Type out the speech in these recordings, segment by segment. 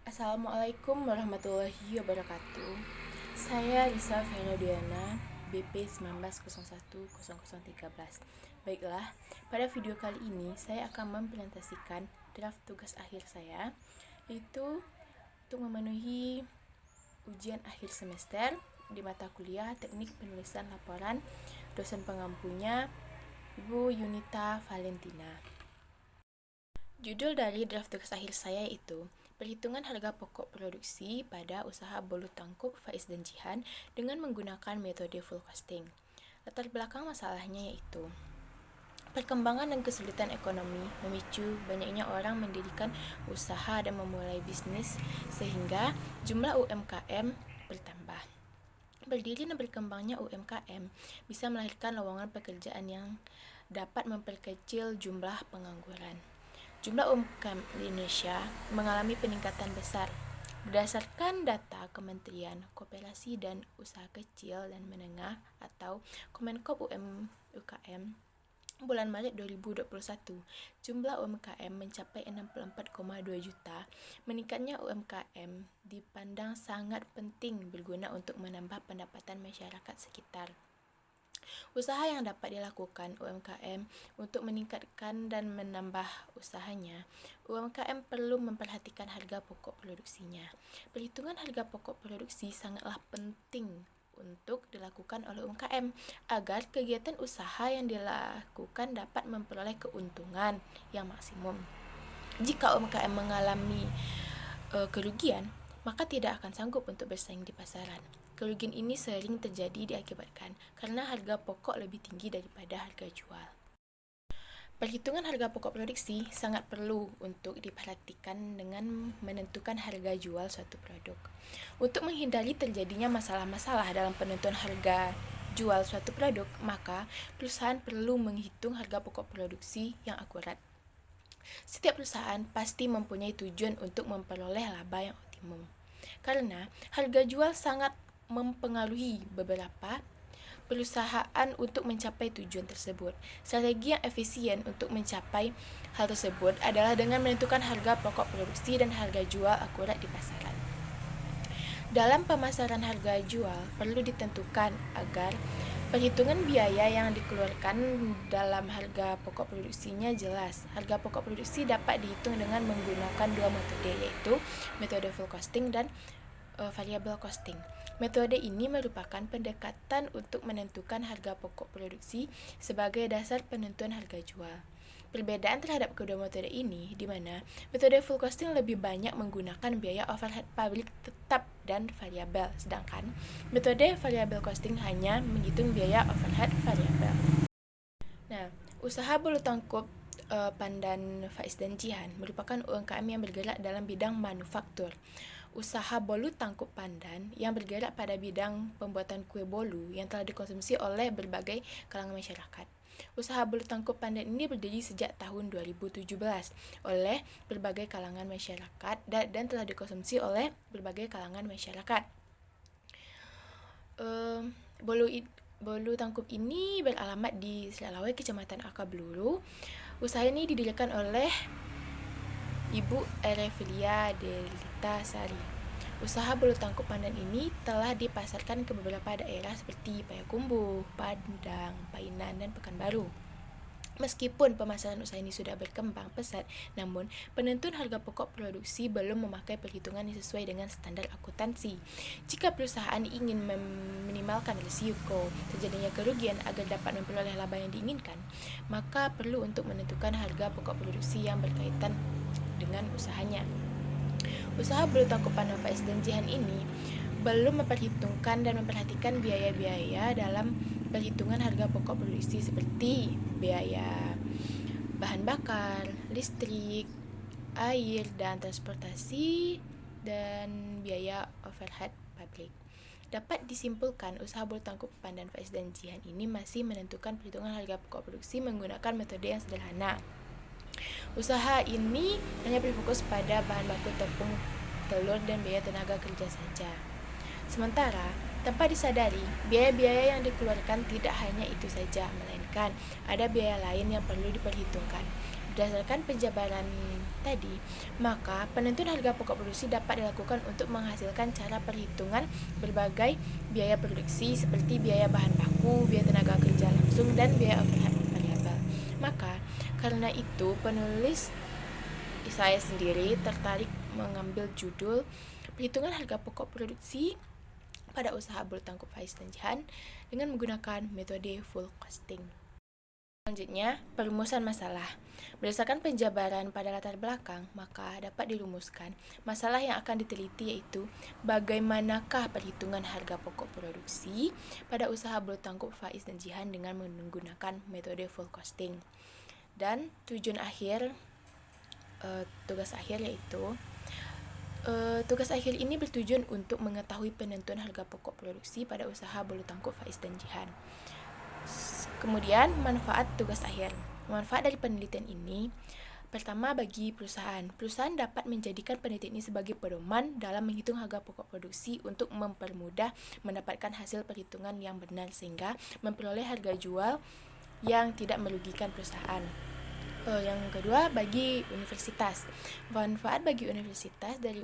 Assalamualaikum warahmatullahi wabarakatuh. Saya Lisa Ferdiana, BP 19010013. Baiklah, pada video kali ini saya akan mempresentasikan draft tugas akhir saya, yaitu untuk memenuhi ujian akhir semester di mata kuliah Teknik Penulisan Laporan, dosen pengampunya Ibu Yunita Valentina. Judul dari draft tugas akhir saya itu perhitungan harga pokok produksi pada usaha bolu tangkup Faiz dan Jihan dengan menggunakan metode full costing. Latar belakang masalahnya yaitu perkembangan dan kesulitan ekonomi memicu banyaknya orang mendirikan usaha dan memulai bisnis sehingga jumlah UMKM bertambah. Berdiri dan berkembangnya UMKM bisa melahirkan lowongan pekerjaan yang dapat memperkecil jumlah pengangguran. Jumlah UMKM di Indonesia mengalami peningkatan besar. Berdasarkan data Kementerian Koperasi dan Usaha Kecil dan Menengah atau Kemenkop UKM, bulan Maret 2021, jumlah UMKM mencapai 64,2 juta. Meningkatnya UMKM dipandang sangat penting berguna untuk menambah pendapatan masyarakat sekitar. Usaha yang dapat dilakukan UMKM untuk meningkatkan dan menambah usahanya, UMKM perlu memperhatikan harga pokok produksinya. Perhitungan harga pokok produksi sangatlah penting untuk dilakukan oleh UMKM agar kegiatan usaha yang dilakukan dapat memperoleh keuntungan yang maksimum. Jika UMKM mengalami kerugian, maka tidak akan sanggup untuk bersaing di pasaran. Kerugian ini sering terjadi diakibatkan karena harga pokok lebih tinggi daripada harga jual. Perhitungan harga pokok produksi sangat perlu untuk diperhatikan dengan menentukan harga jual suatu produk. Untuk menghindari terjadinya masalah-masalah dalam penentuan harga jual suatu produk, maka perusahaan perlu menghitung harga pokok produksi yang akurat. Setiap perusahaan pasti mempunyai tujuan untuk memperoleh laba yang optimum. Karena harga jual sangat mempengaruhi beberapa perusahaan untuk mencapai tujuan tersebut. Strategi yang efisien untuk mencapai hal tersebut adalah dengan menentukan harga pokok produksi dan harga jual akurat di pasaran. Dalam pemasaran harga jual perlu ditentukan agar perhitungan biaya yang dikeluarkan dalam harga pokok produksinya jelas. Harga pokok produksi dapat dihitung dengan menggunakan dua metode, yaitu metode full costing dan variable costing. Metode ini merupakan pendekatan untuk menentukan harga pokok produksi sebagai dasar penentuan harga jual. Perbedaan terhadap kedua metode ini di mana metode full costing lebih banyak menggunakan biaya overhead pabrik tetap dan variabel, sedangkan metode variable costing hanya menghitung biaya overhead variabel. Nah, usaha bolu tangkup Pandan Faiz dan Jihan merupakan UMKM yang bergerak dalam bidang manufaktur. Usaha bolu tangkup pandan yang bergerak pada bidang pembuatan kue bolu yang telah dikonsumsi oleh berbagai kalangan masyarakat. Usaha bolu tangkup pandan ini berdiri sejak tahun 2017 oleh berbagai kalangan masyarakat dan telah dikonsumsi oleh berbagai kalangan masyarakat. Bolu tangkup ini beralamat di Selalawai, Kecamatan Akabeluru. Usaha ini didirikan oleh Ibu Erefilia Delita Sari. Usaha bolu tangkup pandan ini telah dipasarkan ke beberapa daerah seperti Payakumbuh, Padang, Painan, dan Pekanbaru. Meskipun pemasaran usaha ini sudah berkembang pesat, namun penentuan harga pokok produksi belum memakai perhitungan yang sesuai dengan standar akuntansi. Jika perusahaan ingin meminimalkan risiko terjadinya kerugian agar dapat memperoleh laba yang diinginkan, maka perlu untuk menentukan harga pokok produksi yang berkaitan dengan usahanya. Usaha bolu tangkup Pandan Faiz dan Jihan ini belum memperhitungkan dan memperhatikan biaya-biaya dalam perhitungan harga pokok produksi seperti biaya bahan bakar, listrik, air, dan transportasi, dan biaya overhead pabrik. Dapat disimpulkan, usaha bolu tangkup Pandan Faiz dan Jihan ini masih menentukan perhitungan harga pokok produksi menggunakan metode yang sederhana. Usaha ini hanya berfokus pada bahan baku tepung, telur, dan biaya tenaga kerja saja. Sementara, tanpa disadari, biaya-biaya yang dikeluarkan tidak hanya itu saja, melainkan ada biaya lain yang perlu diperhitungkan. Berdasarkan penjabaran tadi, maka penentuan harga pokok produksi dapat dilakukan untuk menghasilkan cara perhitungan berbagai biaya produksi seperti biaya bahan baku, biaya tenaga kerja langsung, dan biaya overhead variabel. Maka karena itu penulis saya sendiri tertarik mengambil judul perhitungan harga pokok produksi pada usaha bulu tangkip Faiz dan Jihan dengan menggunakan metode full costing. Selanjutnya, perumusan masalah. Berdasarkan penjabaran pada latar belakang, maka dapat dirumuskan masalah yang akan diteliti, yaitu bagaimanakah perhitungan harga pokok produksi pada usaha bulu tangkip Faiz dan Jihan dengan menggunakan metode full costing. Dan tugas akhir yaitu tugas akhir ini bertujuan untuk mengetahui penentuan harga pokok produksi pada usaha bulu tangkip Faiz dan Jihan. Kemudian, manfaat tugas akhir. Manfaat dari penelitian ini, pertama, bagi perusahaan. Perusahaan dapat menjadikan penelitian ini sebagai pedoman dalam menghitung harga pokok produksi untuk mempermudah mendapatkan hasil perhitungan yang benar sehingga memperoleh harga jual yang tidak merugikan perusahaan. Yang kedua, bagi universitas. Manfaat bagi universitas dari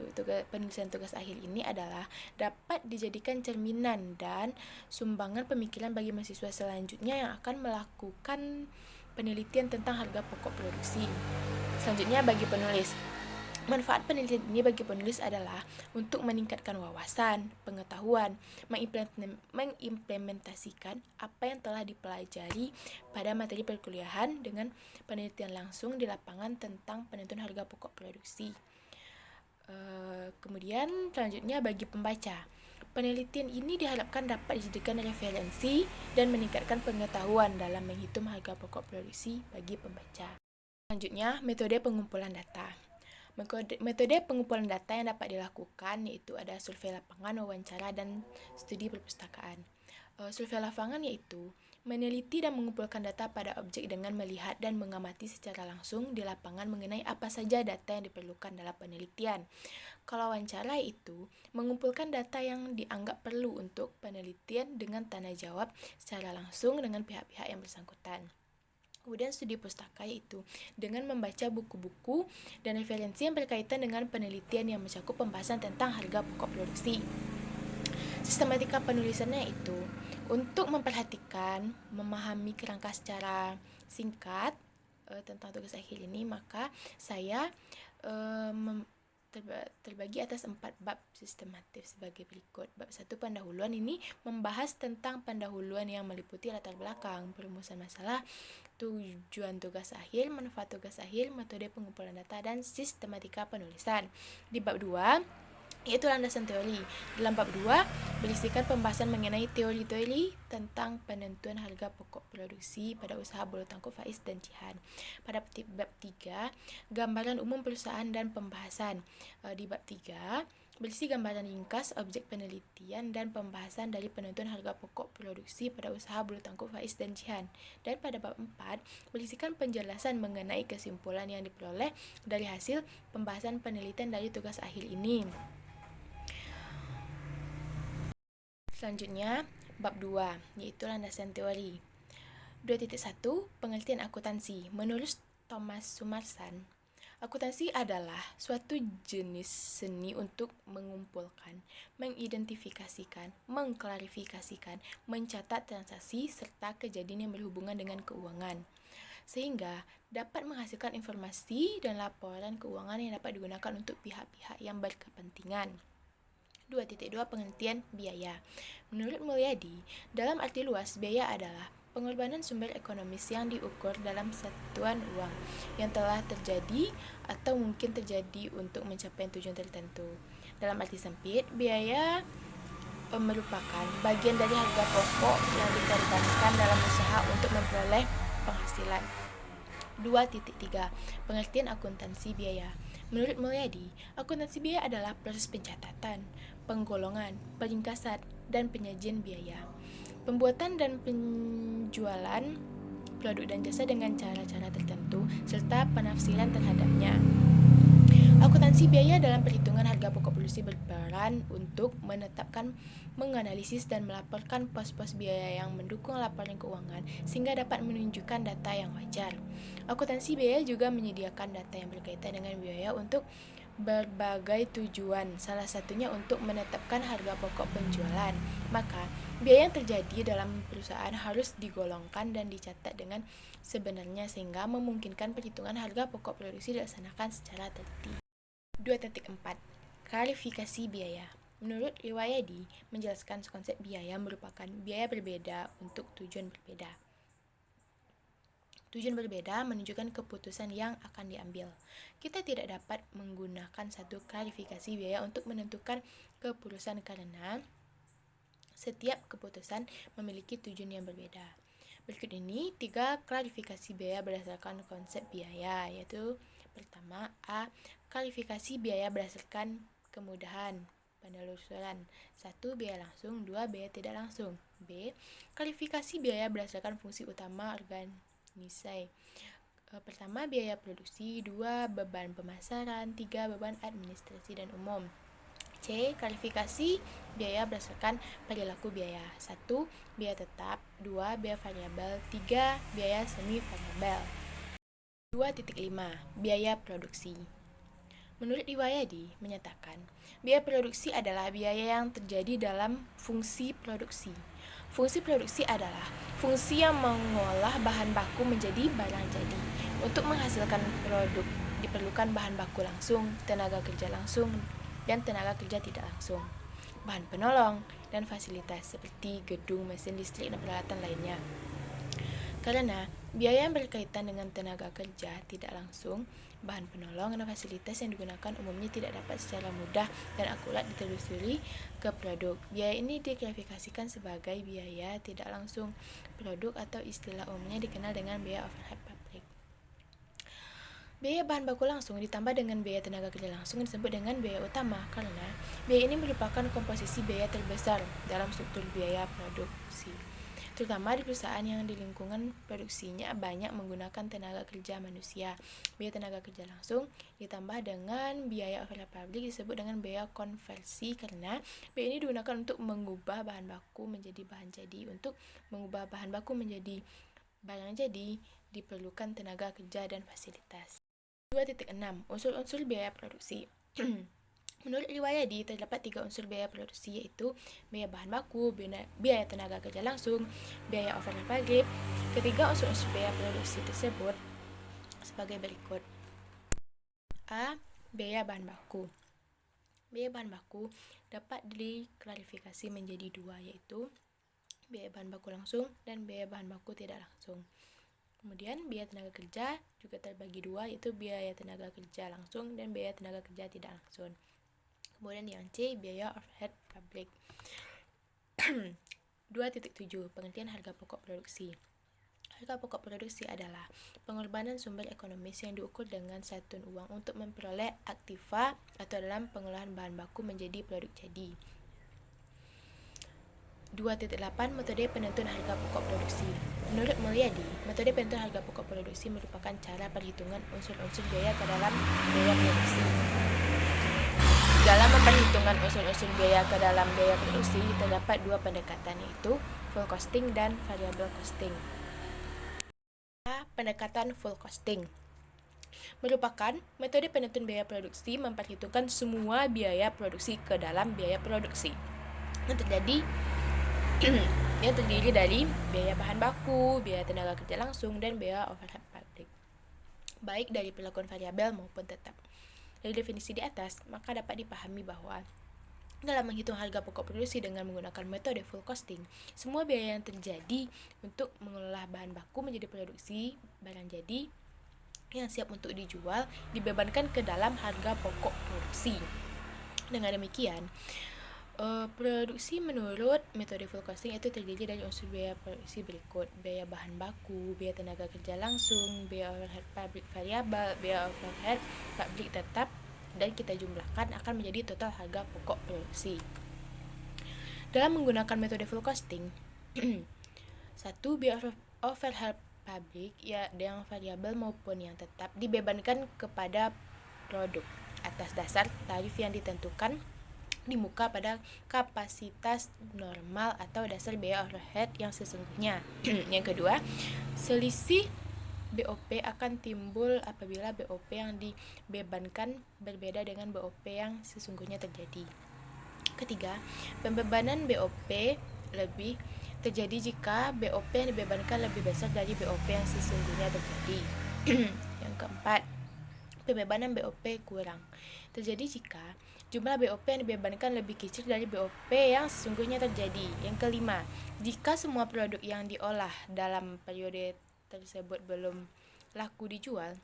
penulisan tugas akhir ini adalah dapat dijadikan cerminan dan sumbangan pemikiran bagi mahasiswa selanjutnya yang akan melakukan penelitian tentang harga pokok produksi. Selanjutnya, bagi penulis. Manfaat penelitian ini bagi penulis adalah untuk meningkatkan wawasan, pengetahuan, mengimplementasikan apa yang telah dipelajari pada materi perkuliahan dengan penelitian langsung di lapangan tentang penentuan harga pokok produksi. Kemudian selanjutnya bagi pembaca. Penelitian ini diharapkan dapat dijadikan referensi dan meningkatkan pengetahuan dalam menghitung harga pokok produksi bagi pembaca. Selanjutnya, metode pengumpulan data. Metode pengumpulan data yang dapat dilakukan yaitu ada survei lapangan, wawancara, dan studi perpustakaan. Survei lapangan yaitu meneliti dan mengumpulkan data pada objek dengan melihat dan mengamati secara langsung di lapangan mengenai apa saja data yang diperlukan dalam penelitian. Kalau wawancara itu mengumpulkan data yang dianggap perlu untuk penelitian dengan tanya jawab secara langsung dengan pihak-pihak yang bersangkutan. Kemudian studi pustaka yaitu dengan membaca buku-buku dan referensi yang berkaitan dengan penelitian yang mencakup pembahasan tentang harga pokok produksi. Sistematika penulisannya itu untuk memperhatikan, memahami kerangka secara singkat tentang tugas akhir ini, maka saya terbagi atas 4 bab sistematif sebagai berikut. Bab 1, pendahuluan, ini membahas tentang pendahuluan yang meliputi latar belakang, perumusan masalah, tujuan tugas akhir, manfaat tugas akhir, metode pengumpulan data, dan sistematika penulisan. Di bab 2 yaitu landasan teori. Dalam bab 2 berisikan pembahasan mengenai teori-teori tentang penentuan harga pokok produksi pada usaha bulu tangkip Faiz dan Jihan. Pada bab 3 gambaran umum perusahaan dan pembahasan. Di bab 3 berisi gambaran ringkas objek penelitian dan pembahasan dari penentuan harga pokok produksi pada usaha bulu tangkip Faiz dan Jihan. Dan pada bab 4 berisikan penjelasan mengenai kesimpulan yang diperoleh dari hasil pembahasan penelitian dari tugas akhir ini. Selanjutnya, bab 2, yaitu landasan teori. 2.1, pengertian akuntansi. Menurut Thomas Sumarsan, akuntansi adalah suatu jenis seni untuk mengumpulkan, mengidentifikasikan, mengklarifikasikan, mencatat transaksi, serta kejadian yang berhubungan dengan keuangan, sehingga dapat menghasilkan informasi dan laporan keuangan yang dapat digunakan untuk pihak-pihak yang berkepentingan. 2.2, pengertian biaya. Menurut Mulyadi, dalam arti luas, biaya adalah pengorbanan sumber ekonomis yang diukur dalam satuan uang yang telah terjadi atau mungkin terjadi untuk mencapai tujuan tertentu. Dalam arti sempit, biaya merupakan bagian dari harga pokok yang dikorbankan dalam usaha untuk memperoleh penghasilan. 2.3, pengertian akuntansi biaya. Menurut Mulyadi, akuntansi biaya adalah proses pencatatan, penggolongan, peringkasan, dan penyajian biaya, pembuatan dan penjualan produk dan jasa dengan cara-cara tertentu, serta penafsiran terhadapnya. Akuntansi biaya dalam perhitungan harga pokok produksi berperan untuk menetapkan, menganalisis, dan melaporkan pos-pos biaya yang mendukung laporan keuangan sehingga dapat menunjukkan data yang wajar. Akuntansi biaya juga menyediakan data yang berkaitan dengan biaya untuk berbagai tujuan, salah satunya untuk menetapkan harga pokok penjualan. Maka, biaya yang terjadi dalam perusahaan harus digolongkan dan dicatat dengan sebenarnya sehingga memungkinkan perhitungan harga pokok produksi dilaksanakan secara teliti. 2.4. Klarifikasi biaya. Menurut Riwayadi, menjelaskan konsep biaya merupakan biaya berbeda untuk tujuan berbeda. Tujuan berbeda menunjukkan keputusan yang akan diambil. Kita tidak dapat menggunakan satu klarifikasi biaya untuk menentukan keputusan karena setiap keputusan memiliki tujuan yang berbeda. Berikut ini 3 klarifikasi biaya berdasarkan konsep biaya, yaitu pertama, A. Klarifikasi biaya berdasarkan kemudahan penelusuran. 1. Biaya langsung, 2. Biaya tidak langsung. B. Klarifikasi biaya berdasarkan fungsi utama organisasi. Pertama, biaya produksi, 2. Beban pemasaran, 3. Beban administrasi dan umum. C. Klarifikasi biaya berdasarkan perilaku biaya. 1. Biaya tetap, 2. Biaya variabel, 3. Biaya semi variabel. 2.5. Biaya produksi. Menurut Riwayadi menyatakan, biaya produksi adalah biaya yang terjadi dalam fungsi produksi. Fungsi produksi adalah fungsi yang mengolah bahan baku menjadi barang jadi. Untuk menghasilkan produk diperlukan bahan baku langsung, tenaga kerja langsung, dan tenaga kerja tidak langsung, bahan penolong, dan fasilitas seperti gedung, mesin listrik, dan peralatan lainnya. Karena biaya yang berkaitan dengan tenaga kerja tidak langsung, bahan penolong, dan fasilitas yang digunakan umumnya tidak dapat secara mudah dan akurat ditelusuri ke produk. Biaya ini diklasifikasikan sebagai biaya tidak langsung produk atau istilah umumnya dikenal dengan biaya overhead pabrik. Biaya bahan baku langsung ditambah dengan biaya tenaga kerja langsung disebut dengan biaya utama karena biaya ini merupakan komposisi biaya terbesar dalam struktur biaya produksi, terutama di perusahaan yang di lingkungan produksinya banyak menggunakan tenaga kerja manusia. Biaya tenaga kerja langsung ditambah dengan biaya overhead pabrik disebut dengan biaya konversi karena biaya ini digunakan untuk mengubah bahan baku menjadi bahan jadi. Untuk mengubah bahan baku menjadi barang jadi diperlukan tenaga kerja dan fasilitas. 2.6. Unsur-unsur biaya produksi. Menurut Riwayadi, terdapat 3 unsur biaya produksi, yaitu biaya bahan baku, biaya tenaga kerja langsung, biaya overhead pabrik. Ketiga unsur-unsur biaya produksi tersebut sebagai berikut. A. Biaya bahan baku. Biaya bahan baku dapat diklarifikasi menjadi 2, yaitu biaya bahan baku langsung dan biaya bahan baku tidak langsung. Kemudian biaya tenaga kerja juga terbagi 2, yaitu biaya tenaga kerja langsung dan biaya tenaga kerja tidak langsung. Kemudian yang C, biaya overhead pabrik. 2.7. Pengertian harga pokok produksi. Harga pokok produksi adalah pengorbanan sumber ekonomis yang diukur dengan satuan uang untuk memperoleh aktiva atau dalam pengolahan bahan baku menjadi produk jadi. 2.8. Metode penentuan harga pokok produksi. Menurut Mulyadi, metode penentuan harga pokok produksi merupakan cara perhitungan unsur-unsur biaya ke dalam biaya produksi. Dalam memperhitungkan unsur-unsur biaya ke dalam biaya produksi, terdapat 2 pendekatan, yaitu full costing dan variable costing. Pendekatan full costing merupakan metode penentuan biaya produksi memperhitungkan semua biaya produksi ke dalam biaya produksi yang terdiri dari biaya bahan baku, biaya tenaga kerja langsung, dan biaya overhead pabrik, baik dari perlakuan variabel maupun tetap. Dari definisi di atas, maka dapat dipahami bahwa dalam menghitung harga pokok produksi dengan menggunakan metode full costing, semua biaya yang terjadi untuk mengolah bahan baku menjadi produksi barang jadi yang siap untuk dijual dibebankan ke dalam harga pokok produksi. Dengan demikian, produksi menurut metode full costing itu terdiri dari unsur biaya produksi berikut: biaya bahan baku, biaya tenaga kerja langsung, biaya overhead pabrik variabel, biaya overhead pabrik tetap, dan kita jumlahkan akan menjadi total harga pokok produksi. Dalam menggunakan metode full costing, 1. Biaya overhead pabrik ya yang variabel maupun yang tetap dibebankan kepada produk. atas dasar tarif yang ditentukan di muka pada kapasitas normal atau dasar biaya overhead yang sesungguhnya. Yang kedua, selisih BOP akan timbul apabila BOP yang dibebankan berbeda dengan BOP yang sesungguhnya terjadi. Ketiga, pembebanan BOP lebih terjadi jika BOP yang dibebankan lebih besar dari BOP yang sesungguhnya terjadi. Yang keempat, pembebanan BOP kurang terjadi jika jumlah BOP yang dibebankan lebih kecil dari BOP yang sesungguhnya terjadi. Yang kelima, jika semua produk yang diolah dalam periode tersebut belum laku dijual,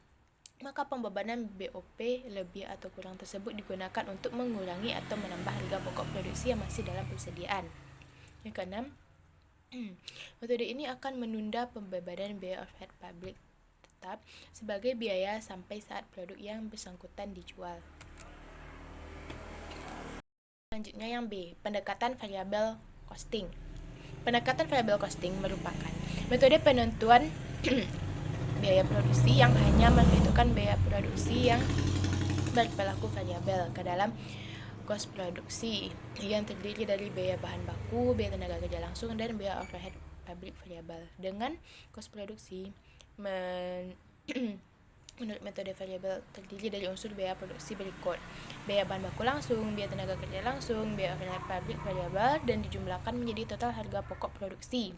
maka pembebanan BOP lebih atau kurang tersebut digunakan untuk mengurangi atau menambah harga pokok produksi yang masih dalam persediaan. Yang keenam, metode ini akan menunda pembebanan biaya overhead pabrik tetap sebagai biaya sampai saat produk yang bersangkutan dijual. Selanjutnya yang B, pendekatan variabel costing. Pendekatan variabel costing merupakan metode penentuan biaya produksi yang hanya menentukan biaya produksi yang berperilaku variabel ke dalam kos produksi yang terdiri dari biaya bahan baku, biaya tenaga kerja langsung, dan biaya overhead pabrik variabel. Dengan kos produksi menurut metode variabel terdiri dari unsur biaya produksi berikut: biaya bahan baku langsung, biaya tenaga kerja langsung, biaya overhead pabrik variabel, dan dijumlahkan menjadi total harga pokok produksi.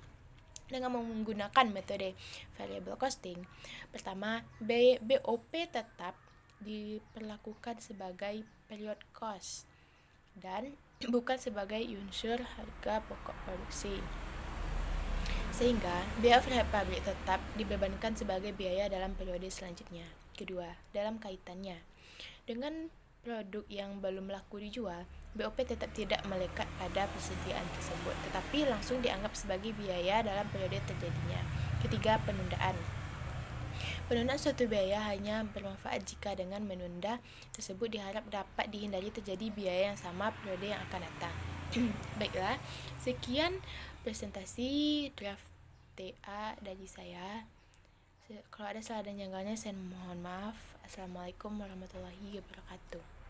Dengan menggunakan metode variable costing, pertama, BOP tetap diperlakukan sebagai period cost dan bukan sebagai unsur harga pokok produksi, sehingga biaya overhead pabrik tetap dibebankan sebagai biaya dalam periode selanjutnya. Kedua, dalam kaitannya dengan produk yang belum laku dijual, BOP tetap tidak melekat pada persediaan tersebut, tetapi langsung dianggap sebagai biaya dalam periode terjadinya. Ketiga, penundaan. Penundaan suatu biaya hanya bermanfaat jika dengan menunda tersebut diharap dapat dihindari terjadi biaya yang sama periode yang akan datang. Baiklah, sekian presentasi draft TA dari saya. Kalau ada salah dan janggalnya, saya mohon maaf. Assalamualaikum warahmatullahi wabarakatuh.